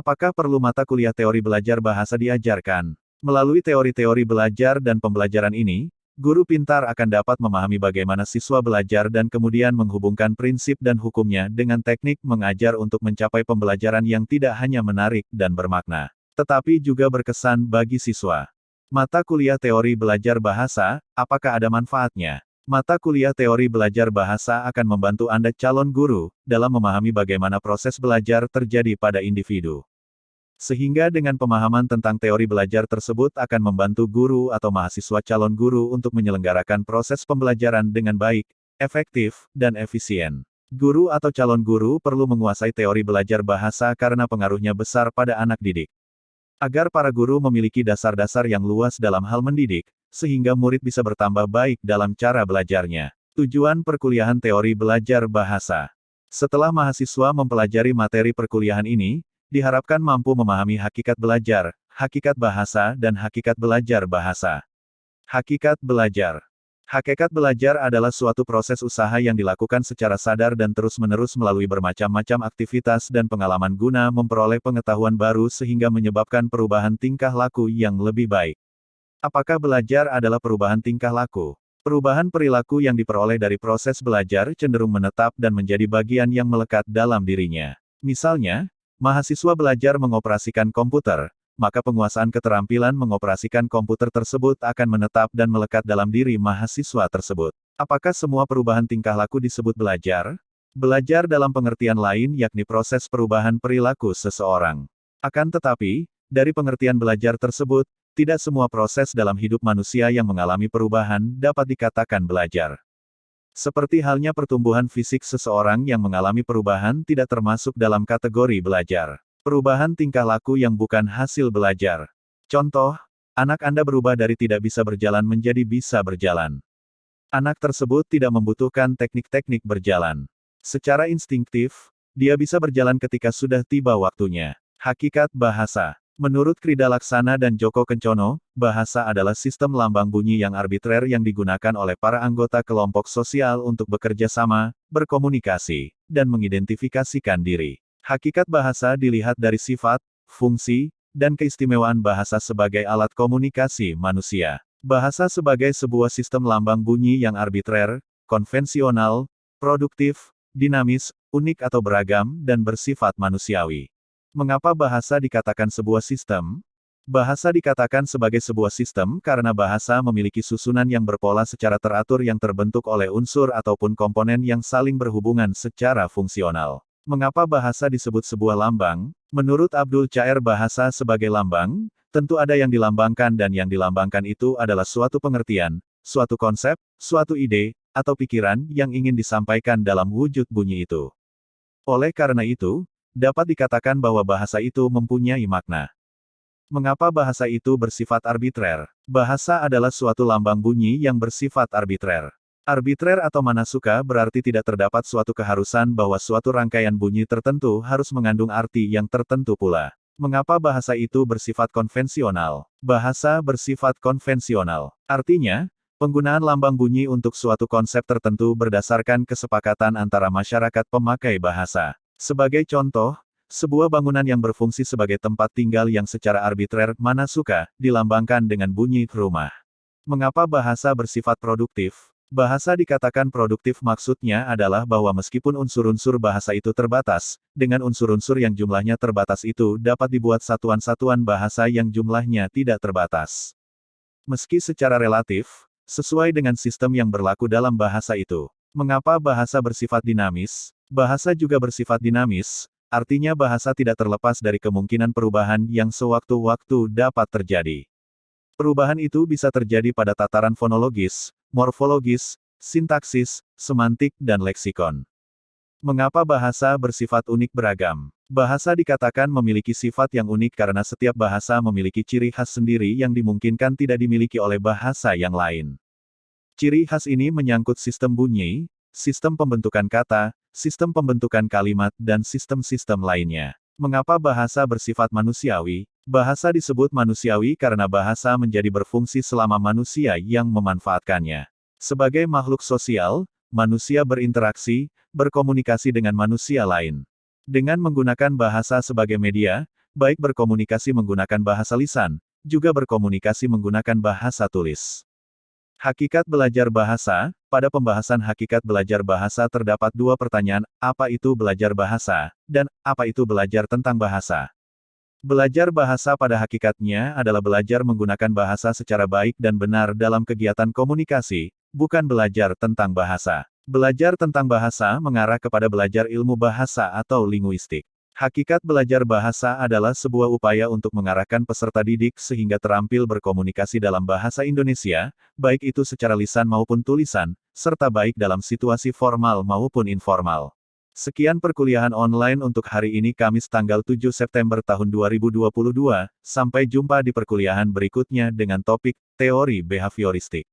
Apakah perlu mata kuliah teori belajar bahasa diajarkan? Melalui teori-teori belajar dan pembelajaran ini, guru pintar akan dapat memahami bagaimana siswa belajar dan kemudian menghubungkan prinsip dan hukumnya dengan teknik mengajar untuk mencapai pembelajaran yang tidak hanya menarik dan bermakna, tetapi juga berkesan bagi siswa. Mata kuliah teori belajar bahasa, apakah ada manfaatnya? Mata kuliah teori belajar bahasa akan membantu Anda calon guru, dalam memahami bagaimana proses belajar terjadi pada individu. Sehingga dengan pemahaman tentang teori belajar tersebut akan membantu guru atau mahasiswa calon guru untuk menyelenggarakan proses pembelajaran dengan baik, efektif, dan efisien. Guru atau calon guru perlu menguasai teori belajar bahasa karena pengaruhnya besar pada anak didik. Agar para guru memiliki dasar-dasar yang luas dalam hal mendidik, sehingga murid bisa bertambah baik dalam cara belajarnya. Tujuan perkuliahan teori belajar bahasa. Setelah mahasiswa mempelajari materi perkuliahan ini, diharapkan mampu memahami hakikat belajar, hakikat bahasa dan hakikat belajar bahasa. Hakikat belajar. Hakikat belajar adalah suatu proses usaha yang dilakukan secara sadar dan terus-menerus melalui bermacam-macam aktivitas dan pengalaman guna memperoleh pengetahuan baru sehingga menyebabkan perubahan tingkah laku yang lebih baik. Apakah belajar adalah perubahan tingkah laku? Perubahan perilaku yang diperoleh dari proses belajar cenderung menetap dan menjadi bagian yang melekat dalam dirinya. Misalnya, mahasiswa belajar mengoperasikan komputer, maka penguasaan keterampilan mengoperasikan komputer tersebut akan menetap dan melekat dalam diri mahasiswa tersebut. Apakah semua perubahan tingkah laku disebut belajar? Belajar dalam pengertian lain yakni proses perubahan perilaku seseorang. Akan tetapi, dari pengertian belajar tersebut, tidak semua proses dalam hidup manusia yang mengalami perubahan dapat dikatakan belajar. Seperti halnya pertumbuhan fisik seseorang yang mengalami perubahan tidak termasuk dalam kategori belajar. Perubahan tingkah laku yang bukan hasil belajar. Contoh, anak Anda berubah dari tidak bisa berjalan menjadi bisa berjalan. Anak tersebut tidak membutuhkan teknik-teknik berjalan. Secara instinktif, dia bisa berjalan ketika sudah tiba waktunya. Hakikat bahasa. Menurut Krida Laksana dan Joko Kencono, bahasa adalah sistem lambang bunyi yang arbitrer yang digunakan oleh para anggota kelompok sosial untuk bekerja sama, berkomunikasi, dan mengidentifikasikan diri. Hakikat bahasa dilihat dari sifat, fungsi, dan keistimewaan bahasa sebagai alat komunikasi manusia. Bahasa sebagai sebuah sistem lambang bunyi yang arbitrer, konvensional, produktif, dinamis, unik atau beragam, dan bersifat manusiawi. Mengapa bahasa dikatakan sebuah sistem? Bahasa dikatakan sebagai sebuah sistem karena bahasa memiliki susunan yang berpola secara teratur yang terbentuk oleh unsur ataupun komponen yang saling berhubungan secara fungsional. Mengapa bahasa disebut sebuah lambang? Menurut Abdul Chaer, bahasa sebagai lambang, tentu ada yang dilambangkan dan yang dilambangkan itu adalah suatu pengertian, suatu konsep, suatu ide, atau pikiran yang ingin disampaikan dalam wujud bunyi itu. Oleh karena itu, dapat dikatakan bahwa bahasa itu mempunyai makna. Mengapa bahasa itu bersifat arbitrer? Bahasa adalah suatu lambang bunyi yang bersifat arbitrer. Arbitrer atau manasuka berarti tidak terdapat suatu keharusan bahwa suatu rangkaian bunyi tertentu harus mengandung arti yang tertentu pula. Mengapa bahasa itu bersifat konvensional? Bahasa bersifat konvensional. Artinya, penggunaan lambang bunyi untuk suatu konsep tertentu berdasarkan kesepakatan antara masyarakat pemakai bahasa. Sebagai contoh, sebuah bangunan yang berfungsi sebagai tempat tinggal yang secara arbitrer, manasuka, dilambangkan dengan bunyi rumah. Mengapa bahasa bersifat produktif? Bahasa dikatakan produktif maksudnya adalah bahwa meskipun unsur-unsur bahasa itu terbatas, dengan unsur-unsur yang jumlahnya terbatas itu dapat dibuat satuan-satuan bahasa yang jumlahnya tidak terbatas. Meski secara relatif, sesuai dengan sistem yang berlaku dalam bahasa itu. Mengapa bahasa bersifat dinamis? Bahasa juga bersifat dinamis, artinya bahasa tidak terlepas dari kemungkinan perubahan yang sewaktu-waktu dapat terjadi. Perubahan itu bisa terjadi pada tataran fonologis, morfologis, sintaksis, semantik, dan leksikon. Mengapa bahasa bersifat unik beragam? Bahasa dikatakan memiliki sifat yang unik karena setiap bahasa memiliki ciri khas sendiri yang dimungkinkan tidak dimiliki oleh bahasa yang lain. Ciri khas ini menyangkut sistem bunyi, sistem pembentukan kata, sistem pembentukan kalimat, dan sistem-sistem lainnya. Mengapa bahasa bersifat manusiawi? Bahasa disebut manusiawi karena bahasa menjadi berfungsi selama manusia yang memanfaatkannya. Sebagai makhluk sosial, manusia berinteraksi, berkomunikasi dengan manusia lain. Dengan menggunakan bahasa sebagai media, baik berkomunikasi menggunakan bahasa lisan, juga berkomunikasi menggunakan bahasa tulis. Hakikat belajar bahasa. Pada pembahasan hakikat belajar bahasa terdapat dua pertanyaan, apa itu belajar bahasa, dan apa itu belajar tentang bahasa. Belajar bahasa pada hakikatnya adalah belajar menggunakan bahasa secara baik dan benar dalam kegiatan komunikasi, bukan belajar tentang bahasa. Belajar tentang bahasa mengarah kepada belajar ilmu bahasa atau linguistik. Hakikat belajar bahasa adalah sebuah upaya untuk mengarahkan peserta didik sehingga terampil berkomunikasi dalam bahasa Indonesia, baik itu secara lisan maupun tulisan, serta baik dalam situasi formal maupun informal. Sekian perkuliahan online untuk hari ini Kamis tanggal 7 September tahun 2022, sampai jumpa di perkuliahan berikutnya dengan topik Teori Behavioristik.